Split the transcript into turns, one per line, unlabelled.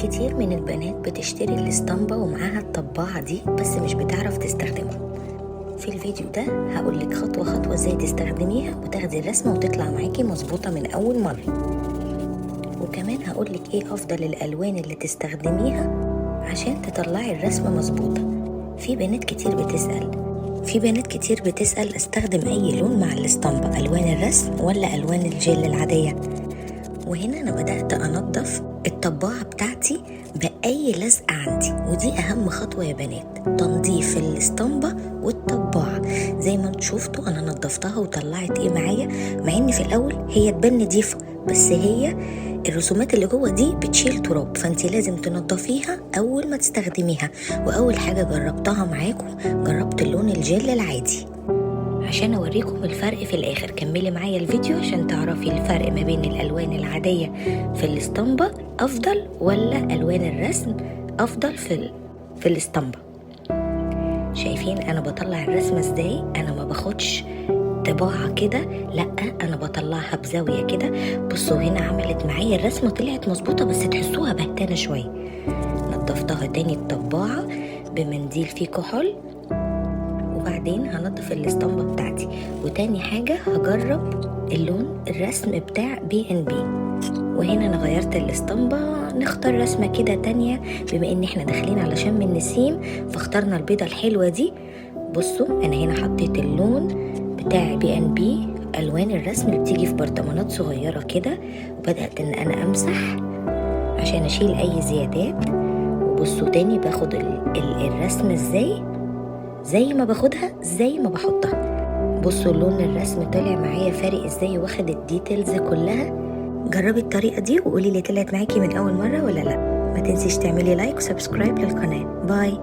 كتير من البنات بتشتري الاسطمبة ومعاها الطباعة دي بس مش بتعرف تستخدمها. في الفيديو ده هقولك خطوة خطوة ازاي تستخدميها وتاخدي الرسمة وتطلع معاكي مظبوطة من أول مرة. وكمان هقولك ايه أفضل الألوان اللي تستخدميها عشان تطلعي الرسمة مظبوطة. في بنات كتير بتسأل استخدم أي لون مع الاسطمبة، ألوان الرسم ولا ألوان الجل العادية؟ وهنا أنا بدأت أنظف الطباعة بتاعتي بأي لزقة عندي، ودي أهم خطوة يا بنات، تنظيف الاسطمبة والطباعة. زي ما انتوا شفتوا أنا نظفتها وطلعت ايه معايا، مع ان في الأول هي تبان نضيفة بس هي الرسومات اللي جوه دي بتشيل تراب، فانت لازم تنظفيها أول ما تستخدميها. وأول حاجة جربتها معاكم جربت اللون الجل العادي عشان اوريكم الفرق في الاخر. كملي معايا الفيديو عشان تعرفي الفرق ما بين الالوان العادية في الاسطمبة افضل ولا الوان الرسم افضل في الاسطمبة. شايفين انا بطلع الرسمة ازاي؟ انا ما باخدش طباعة كده، لا انا بطلعها بزاوية كده. بصوا هنا عملت معايا الرسمة طلعت مظبوطة بس تحسوها بهتانة شوية. نضفتها تاني الطباعة بمنديل فيه كحول، وبعدين هنضف الاسطمبة بتاعتي. وتاني حاجة هجرب اللون الرسم بتاع B&B. وهنا انا غيرت الاسطمبة، نختار رسمة كده تانية بما ان احنا داخلين على شم النسيم فاخترنا البيضة الحلوة دي. بصوا انا هنا حطيت اللون بتاع B&B، الوان الرسم اللي بتيجي في برطمانات صغيرة كده، وبدأت ان انا امسح عشان اشيل اي زيادات. وبصوا تاني باخد الرسم ازاي، زي ما باخدها زي ما بحطها. بصوا اللون الرسم طلع معايا فارق ازاي، واخد الديتيلز كلها. جربي الطريقة دي وقولي لي طلعت معاكي من اول مرة ولا لا. ما تنسيش تعملي لايك وسبسكرايب للقناة. باي.